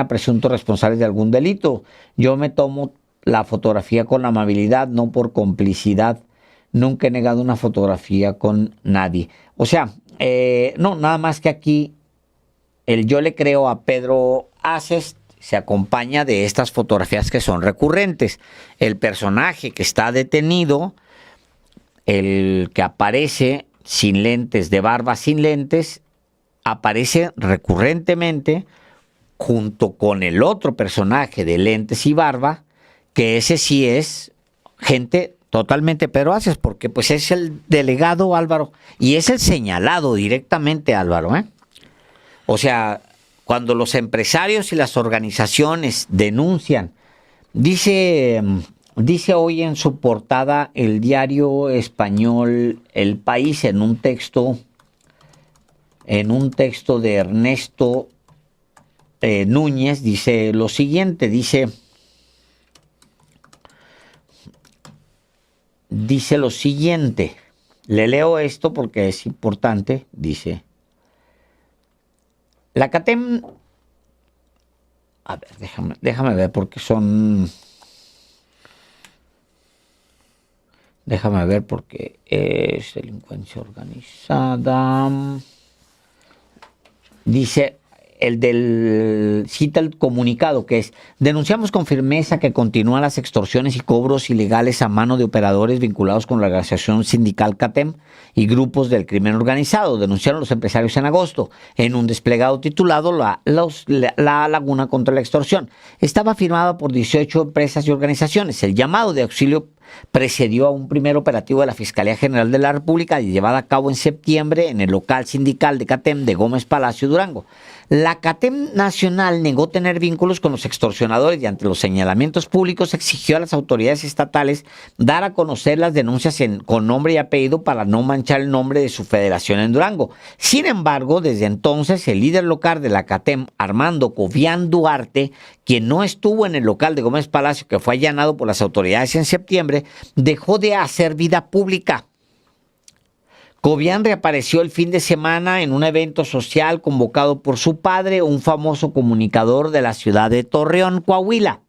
presuntos responsables de algún delito. Yo me tomo la fotografía con amabilidad, no por complicidad. Nunca he negado una fotografía con nadie. O sea, no, nada más que aquí yo le creo a Pedro Aces se acompaña de estas fotografías que son recurrentes. El personaje que está detenido, el que aparece sin lentes, de barba sin lentes, aparece recurrentemente junto con el otro personaje de lentes y barba, que ese sí es gente totalmente Pedro Aces, porque pues es el delegado Álvaro y es el señalado directamente Álvaro, O sea, cuando los empresarios y las organizaciones denuncian, dice hoy en su portada el diario español El País en un texto de Ernesto Núñez, dice lo siguiente, dice lo siguiente, le leo esto porque es importante, dice: la CATEM, a ver, déjame ver porque es delincuencia organizada. Dice, cita el comunicado que es: denunciamos con firmeza que continúan las extorsiones y cobros ilegales a mano de operadores vinculados con la organización sindical CATEM y grupos del crimen organizado. Denunciaron los empresarios en agosto en un desplegado titulado La Laguna contra la Extorsión. Estaba firmado por 18 empresas y organizaciones. El llamado de auxilio precedió a un primer operativo de la Fiscalía General de la República llevado a cabo en septiembre en el local sindical de CATEM de Gómez Palacio, Durango. La CATEM Nacional negó tener vínculos con los extorsionadores y ante los señalamientos públicos exigió a las autoridades estatales dar a conocer las denuncias con nombre y apellido para no manchar el nombre de su federación en Durango. Sin embargo, desde entonces el líder local de la CATEM, Armando Cobian Duarte, quien no estuvo en el local de Gómez Palacio que fue allanado por las autoridades en septiembre, dejó de hacer vida pública. Cobian reapareció el fin de semana en un evento social convocado por su padre, un famoso comunicador de la ciudad de Torreón, Coahuila.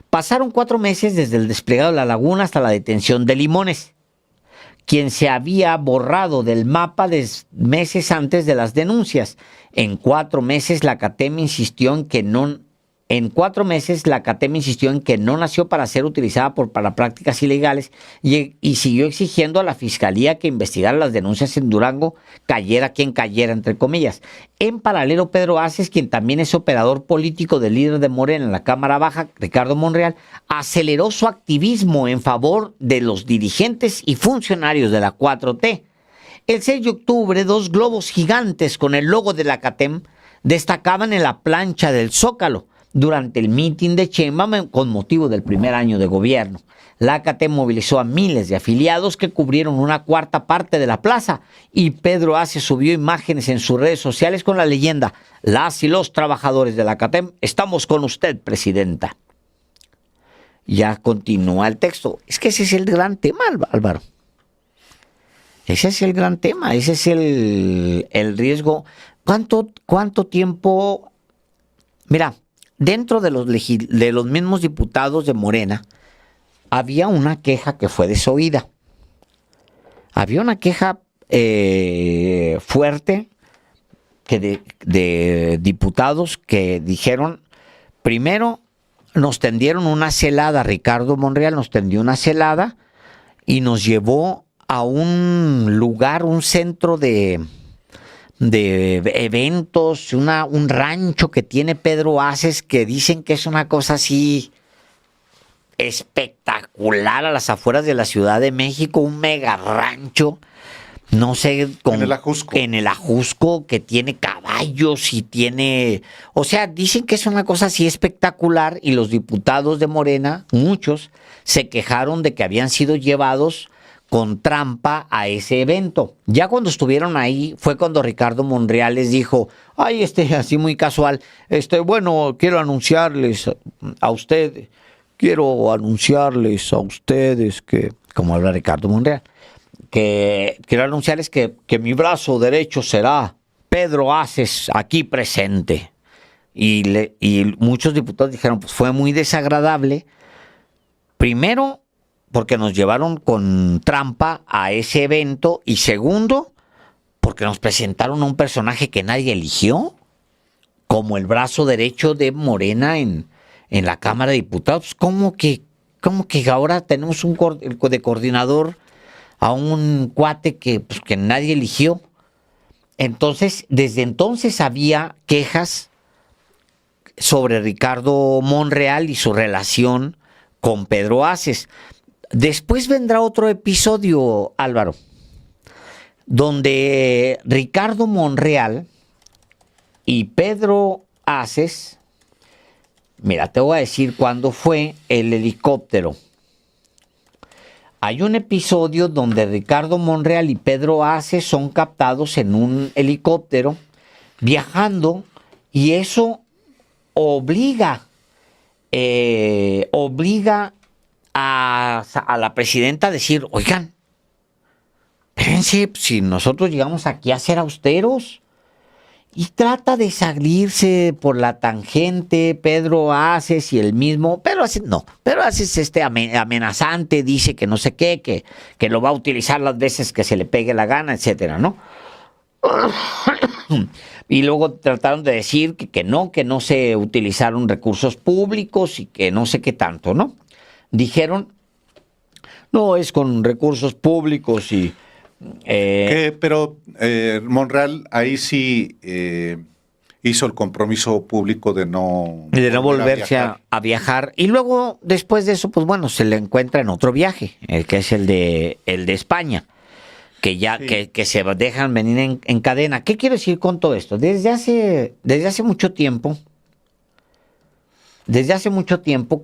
Pasaron 4 meses desde el desplegado de La Laguna hasta la detención de Limones. quien se había borrado del mapa meses antes de las denuncias. En 4 meses la CATEM insistió en que no nació para ser utilizada para prácticas ilegales y siguió exigiendo a la Fiscalía que investigara las denuncias en Durango, cayera quien cayera, entre comillas. En paralelo, Pedro Aces, quien también es operador político del líder de Morena en la Cámara Baja, Ricardo Monreal, aceleró su activismo en favor de los dirigentes y funcionarios de la 4T. El 6 de octubre, 2 globos gigantes con el logo de la CATEM destacaban en la plancha del Zócalo durante el mitin de Sheinbaum con motivo del primer año de gobierno. La CATEM movilizó a miles de afiliados que cubrieron una cuarta parte de la plaza y Pedro Aces subió imágenes en sus redes sociales con la leyenda: las y los trabajadores de la CATEM estamos con usted, presidenta. Ya continúa el texto. Es que ese es el gran tema, Álvaro. Ese es el gran tema, ese es el riesgo. ¿Cuánto tiempo? Mira, dentro de los mismos diputados de Morena, había una queja que fue desoída. Había una queja fuerte de diputados que dijeron, primero nos tendieron una celada, Ricardo Monreal nos tendió una celada y nos llevó a un lugar, un centro de eventos, un rancho que tiene Pedro Aces, que dicen que es una cosa así espectacular a las afueras de la Ciudad de México, un mega rancho, no sé, en el Ajusco, que tiene caballos y tiene, o sea, dicen que es una cosa así espectacular y los diputados de Morena, muchos, se quejaron de que habían sido llevados con trampa a ese evento. Ya cuando estuvieron ahí fue cuando Ricardo Monreal les dijo, ay, así muy casual, bueno, quiero anunciarles a ustedes que, como habla Ricardo Monreal, que quiero anunciarles que mi brazo derecho será Pedro Aces aquí presente. Y muchos diputados dijeron, pues fue muy desagradable, primero, porque nos llevaron con trampa a ese evento, y segundo, porque nos presentaron a un personaje que nadie eligió, como el brazo derecho de Morena en la Cámara de Diputados. ¿Cómo que ahora tenemos de coordinador a un cuate que nadie eligió? Entonces, desde entonces había quejas sobre Ricardo Monreal y su relación con Pedro Aces. Después vendrá otro episodio, Álvaro, donde Ricardo Monreal y Pedro Aces, mira, te voy a decir cuándo fue el helicóptero. Hay un episodio donde Ricardo Monreal y Pedro Aces son captados en un helicóptero viajando, y eso obliga a la presidenta a decir, oigan, espérense, si nosotros llegamos aquí a ser austeros. Y trata de salirse por la tangente Pedro Aces y el mismo, Pedro Aces amenazante, dice que no sé qué, que lo va a utilizar las veces que se le pegue la gana, etcétera, ¿no? Y luego trataron de decir que no se utilizaron recursos públicos y que no sé qué tanto, ¿no? Dijeron, no, es con recursos públicos y... pero Monreal ahí sí hizo el compromiso público de no volverse a viajar. Y luego, después de eso, pues bueno, se le encuentra en otro viaje, que es el de España, que ya sí, que se dejan venir en cadena. ¿Qué quiero decir con todo esto? Desde hace mucho tiempo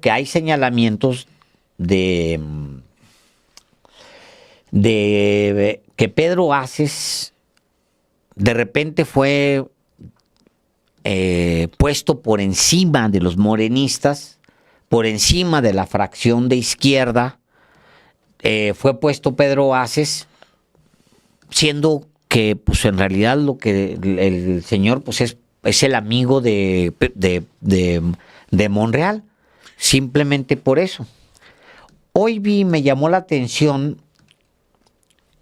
que hay señalamientos de que Pedro Aces de repente fue puesto por encima de los morenistas, por encima de la fracción de izquierda. Fue puesto Pedro Aces, siendo que pues en realidad lo que el señor pues es el amigo de Monreal, simplemente por eso. Hoy me llamó la atención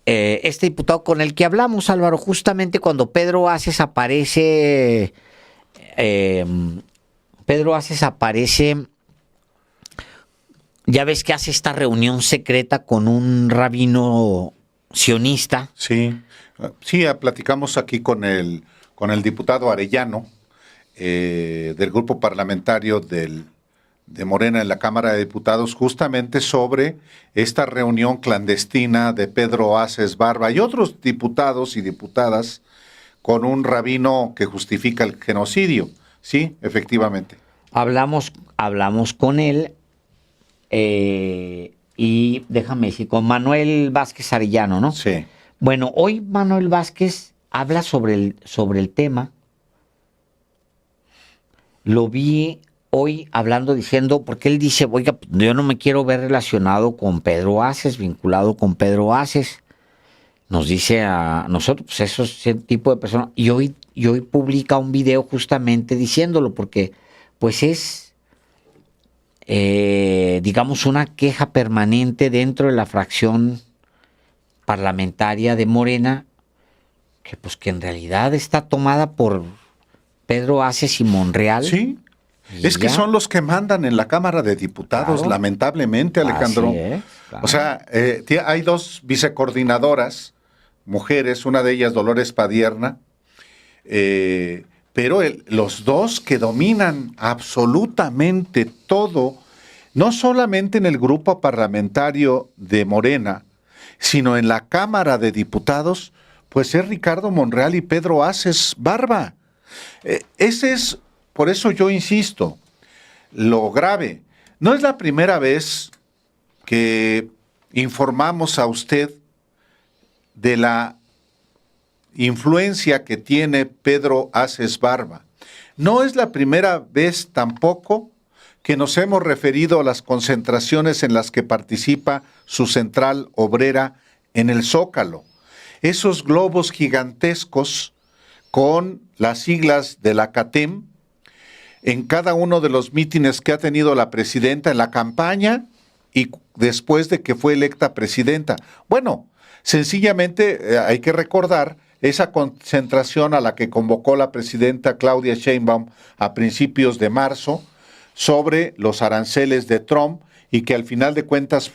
este diputado con el que hablamos, Álvaro, justamente cuando Pedro Aces aparece, ya ves que hace esta reunión secreta con un rabino sionista. Sí, platicamos aquí con el diputado Arellano, del grupo parlamentario de Morena en la Cámara de Diputados, justamente sobre esta reunión clandestina de Pedro Aces Barba y otros diputados y diputadas con un rabino que justifica el genocidio. Sí, efectivamente. Hablamos con él y déjame decir, con Manuel Vázquez Arellano, ¿no? Sí. Bueno, hoy Manuel Vázquez habla sobre el tema. Lo vi hoy hablando, diciendo, porque él dice, oiga, yo no me quiero ver relacionado con Pedro Aces, vinculado con Pedro Aces. Nos dice a nosotros, pues ese tipo de personas. Y hoy publica un video justamente diciéndolo, porque pues es, digamos, una queja permanente dentro de la fracción parlamentaria de Morena, que en realidad está tomada por Pedro Aces y Monreal. Sí, es que son los que mandan en la Cámara de Diputados, claro. Lamentablemente, Alejandro. Así es, claro. O sea, hay dos vicecoordinadoras, mujeres, una de ellas Dolores Padierna, pero los dos que dominan absolutamente todo, no solamente en el grupo parlamentario de Morena, sino en la Cámara de Diputados, pues es Ricardo Monreal y Pedro Aces Barba. Ese es, por eso yo insisto, lo grave. No es la primera vez que informamos a usted de la influencia que tiene Pedro Aces Barba. No es la primera vez tampoco que nos hemos referido a las concentraciones en las que participa su central obrera en el Zócalo. Esos globos gigantescos con las siglas de la CATEM, en cada uno de los mítines que ha tenido la presidenta en la campaña y después de que fue electa presidenta. Bueno, sencillamente hay que recordar esa concentración a la que convocó la presidenta Claudia Sheinbaum a principios de marzo sobre los aranceles de Trump y que al final de cuentas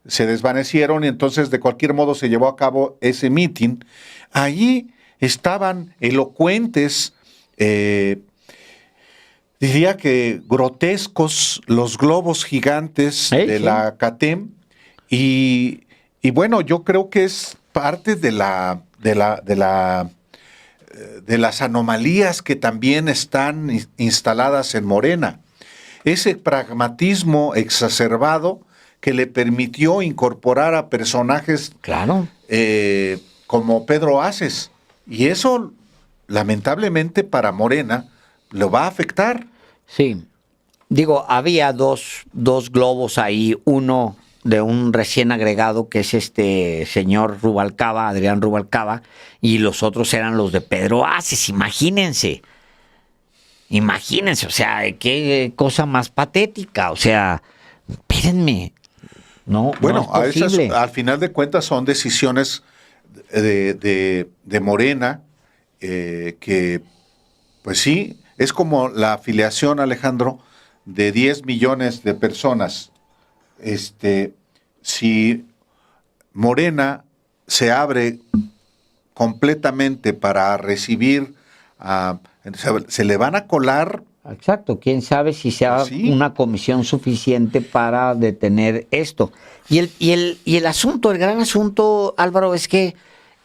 se desvanecieron y entonces de cualquier modo se llevó a cabo ese mitin. Allí estaban elocuentes, diría que grotescos, los globos gigantes de la CATEM y bueno, yo creo que es parte de las anomalías que también están instaladas en Morena. Ese pragmatismo exacerbado que le permitió incorporar a personajes claro. Como Pedro Aces. Y eso, lamentablemente, para Morena, lo va a afectar. Sí. Digo, había dos globos ahí. Uno de un recién agregado, que es este señor Rubalcaba, Adrián Rubalcaba, y los otros eran los de Pedro Aces. Imagínense, o sea, qué cosa más patética. O sea, espérenme. No, bueno, no es posible. Al final de cuentas son decisiones de Morena, que pues sí, es como la afiliación, Alejandro, de 10 millones de personas. Si Morena se abre completamente para recibir, se le van a colar. Exacto, quién sabe si sea una comisión suficiente para detener esto. Y el asunto, el gran asunto, Álvaro, es que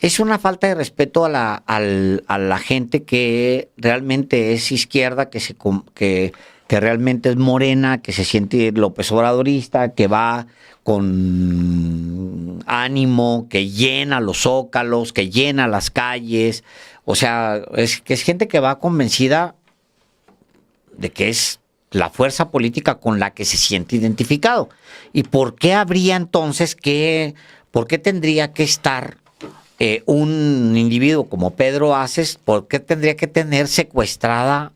es una falta de respeto a la gente que realmente es izquierda, que realmente es morena, que se siente López Obradorista, que va con ánimo, que llena los zócalos, que llena las calles. O sea, es gente que va convencida de que es la fuerza política con la que se siente identificado. ¿Y por qué habría entonces por qué tendría que estar un individuo como Pedro Aces, por qué tendría que tener secuestrado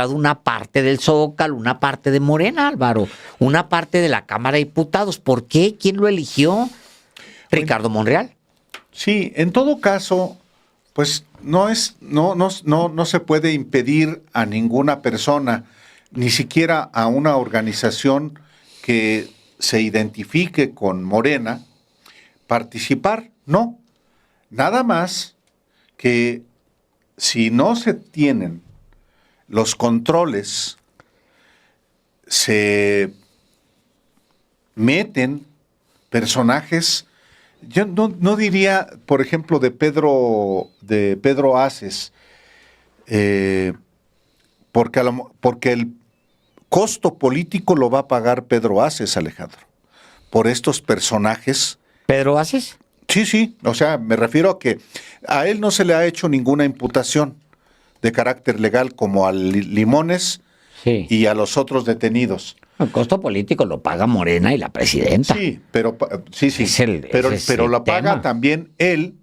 una parte del Zócalo, una parte de Morena, Álvaro, una parte de la Cámara de Diputados? ¿Por qué? ¿Quién lo eligió? Ricardo Monreal. Sí, en todo caso, pues no se puede impedir a ninguna persona, ni siquiera a una organización que se identifique con Morena, participar. No, nada más que si no se tienen los controles, se meten personajes. Yo no diría, por ejemplo, de Pedro Aces, porque el costo político lo va a pagar Pedro Aces, Alejandro, por estos personajes. ¿Pedro Aces? Sí, o sea, me refiero a que a él no se le ha hecho ninguna imputación de carácter legal como al Limones y a los otros detenidos. El costo político lo paga Morena y la presidenta. Sí, pero lo paga también él,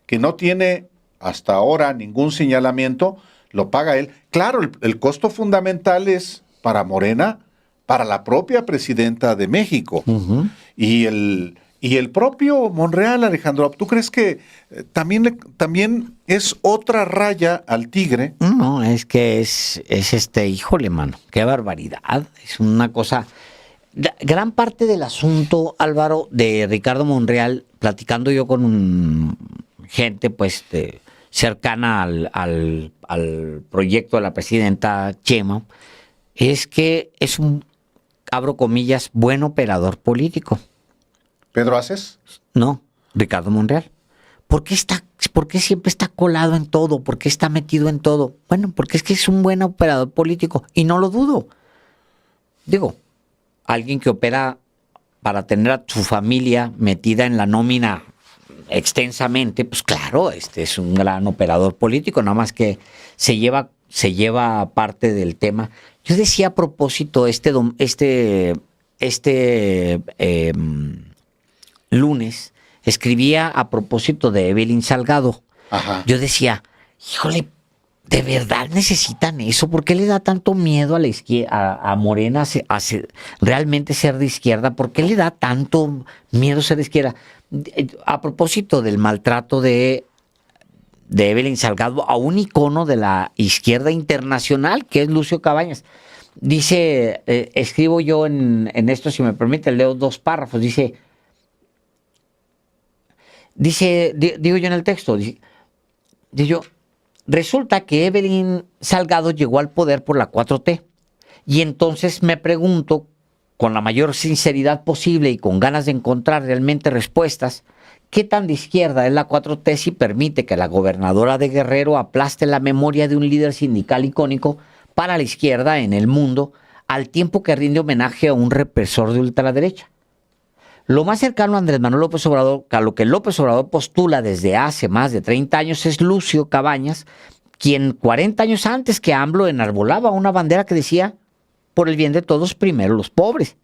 que no tiene hasta ahora ningún señalamiento, lo paga él. Claro, el costo fundamental es para Morena, para la propia presidenta de México. Uh-huh. Y el propio Monreal, Alejandro, ¿tú crees que también es otra raya al tigre? No, es que es híjole, mano, qué barbaridad. Es una cosa. Gran parte del asunto, Álvaro, de Ricardo Monreal, platicando yo con gente pues cercana al proyecto de la presidenta Chema, es que es un, abro comillas, buen operador político. ¿Pedro Aces? No, Ricardo Monreal. ¿Por qué siempre está colado en todo? ¿Por qué está metido en todo? Bueno, porque es que es un buen operador político y no lo dudo. Digo, alguien que opera para tener a su familia metida en la nómina extensamente, pues claro, es un gran operador político, nada más que se lleva parte del tema. Yo decía a propósito lunes, escribía a propósito de Evelyn Salgado. Ajá. Yo decía, híjole, ¿de verdad necesitan eso? ¿Por qué le da tanto miedo a Morena realmente ser de izquierda? ¿Por qué le da tanto miedo ser de izquierda? A propósito del maltrato de Evelyn Salgado a un icono de la izquierda internacional, que es Lucio Cabañas. Dice, escribo yo en esto, si me permite, leo 2 párrafos, digo yo en el texto, digo, resulta que Evelyn Salgado llegó al poder por la 4T. Y entonces me pregunto, con la mayor sinceridad posible y con ganas de encontrar realmente respuestas, ¿qué tan de izquierda es la 4T si permite que la gobernadora de Guerrero aplaste la memoria de un líder sindical icónico para la izquierda en el mundo, al tiempo que rinde homenaje a un represor de ultraderecha? Lo más cercano a Andrés Manuel López Obrador, a lo que López Obrador postula desde hace más de 30 años, es Lucio Cabañas, quien 40 años antes que AMLO enarbolaba una bandera que decía, por el bien de todos, primero los pobres.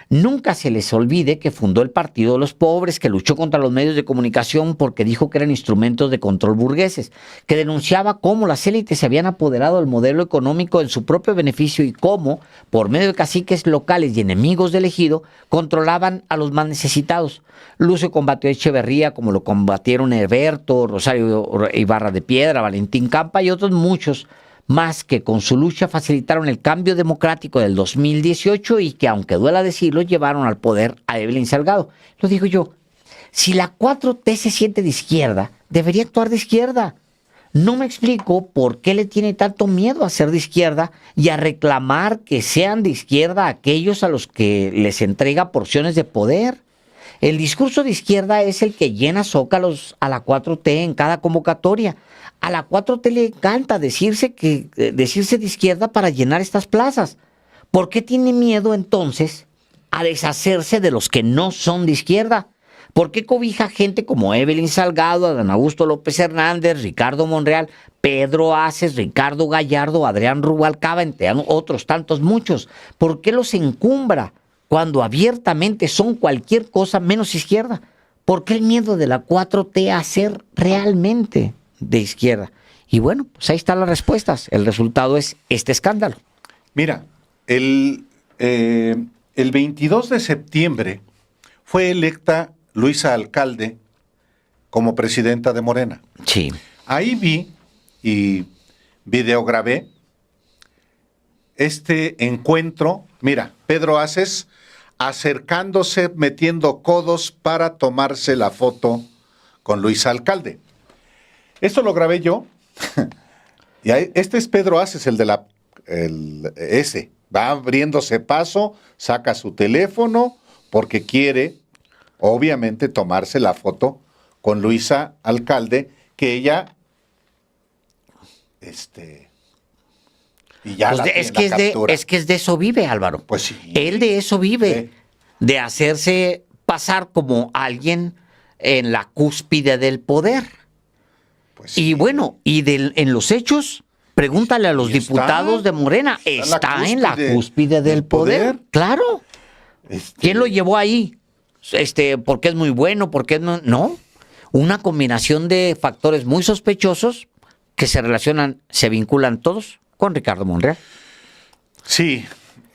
Nunca se les olvide que fundó el Partido de los Pobres, que luchó contra los medios de comunicación porque dijo que eran instrumentos de control burgueses, que denunciaba cómo las élites se habían apoderado del modelo económico en su propio beneficio y cómo, por medio de caciques locales y enemigos del ejido, controlaban a los más necesitados. Lucio combatió a Echeverría como lo combatieron Herberto, Rosario Ibarra de Piedra, Valentín Campa y otros muchos más que con su lucha facilitaron el cambio democrático del 2018 y que, aunque duela decirlo, llevaron al poder a Evelyn Salgado. Lo digo yo, si la 4T se siente de izquierda, debería actuar de izquierda. No me explico por qué le tiene tanto miedo a ser de izquierda y a reclamar que sean de izquierda aquellos a los que les entrega porciones de poder. El discurso de izquierda es el que llena zócalos a la 4T en cada convocatoria. A la 4T le encanta decirse de izquierda para llenar estas plazas. ¿Por qué tiene miedo entonces a deshacerse de los que no son de izquierda? ¿Por qué cobija gente como Evelyn Salgado, Adán Augusto López Hernández, Ricardo Monreal, Pedro Aces, Ricardo Gallardo, Adrián Rubalcaba, entre otros tantos muchos? ¿Por qué los encumbra cuando abiertamente son cualquier cosa menos izquierda? ¿Por qué el miedo de la 4T a ser realmente de izquierda? Y bueno, pues ahí están las respuestas. El resultado es este escándalo. Mira, el 22 de septiembre fue electa Luisa Alcalde como presidenta de Morena. Sí. Ahí vi y videograbé este encuentro. Mira, Pedro Aces acercándose, metiendo codos para tomarse la foto con Luisa Alcalde. Esto lo grabé yo. Y este es Pedro Aces, el de ese. Va abriéndose paso, saca su teléfono porque quiere, obviamente, tomarse la foto con Luisa Alcalde, que ella, y ya Pues la es que es de eso vive, Álvaro. Pues sí. Él de eso vive, de hacerse pasar como alguien en la cúspide del poder. Pues sí. Y bueno, en los hechos, pregúntale a los diputados de Morena, está en la cúspide del poder. Claro. ¿Quién lo llevó ahí? Porque es muy bueno, porque no. Una combinación de factores muy sospechosos que se vinculan todos con Ricardo Monreal. Sí,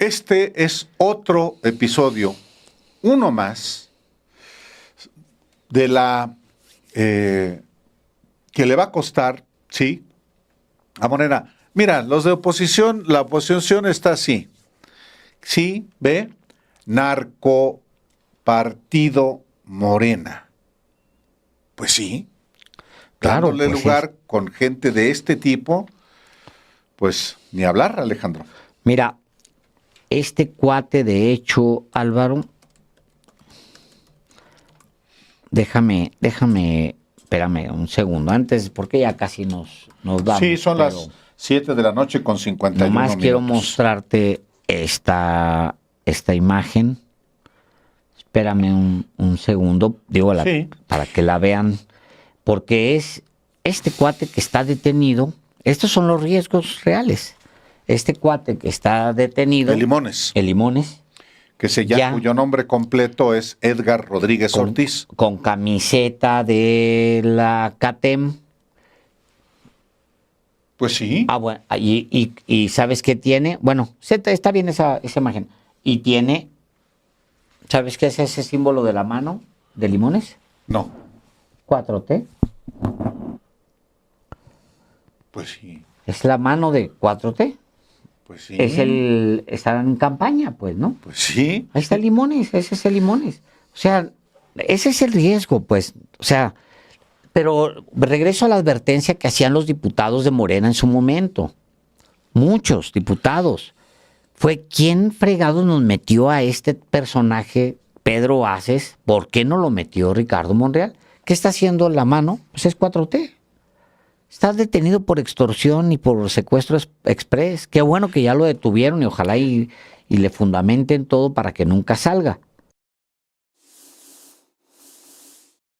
este es otro episodio, uno más, de la que le va a costar, sí, a Morena. Mira, los de oposición, la oposición está así. Sí, ve, narcopartido Morena. Pues sí, Claro, dándole pues lugar con gente de este tipo, pues ni hablar, Alejandro. Mira, este cuate, de hecho, Álvaro, déjame, espérame un segundo, antes, porque ya casi nos vamos. Sí, son las 7 de la noche con 51 nomás minutos. quiero mostrarte esta imagen. Espérame un segundo, digo, Sí. para que la vean, porque es este cuate que está detenido. Estos son los riesgos reales. Este cuate que está detenido. El Limones. Cuyo nombre completo es Edgar Rodríguez Ortiz. Con camiseta de la CATEM. Pues sí. Bueno, y ¿sabes qué tiene? Bueno, está bien esa imagen. Y tiene, ¿sabes qué es ese símbolo de la mano de Limones? No. 4T. Pues sí. Es la mano de 4T. Pues sí. Está en campaña, pues, ¿no? Pues sí. Ahí está Limones, ese es el Limones. O sea, ese es el riesgo, pues. O sea, pero regreso a la advertencia que hacían los diputados de Morena en su momento. Muchos diputados. Fue quién fregado nos metió a este personaje, Pedro Aces. ¿Por qué no lo metió Ricardo Monreal? ¿Qué está haciendo la mano? Pues es 4T. Está detenido por extorsión y por secuestro express. Qué bueno que ya lo detuvieron y ojalá y le fundamenten todo para que nunca salga.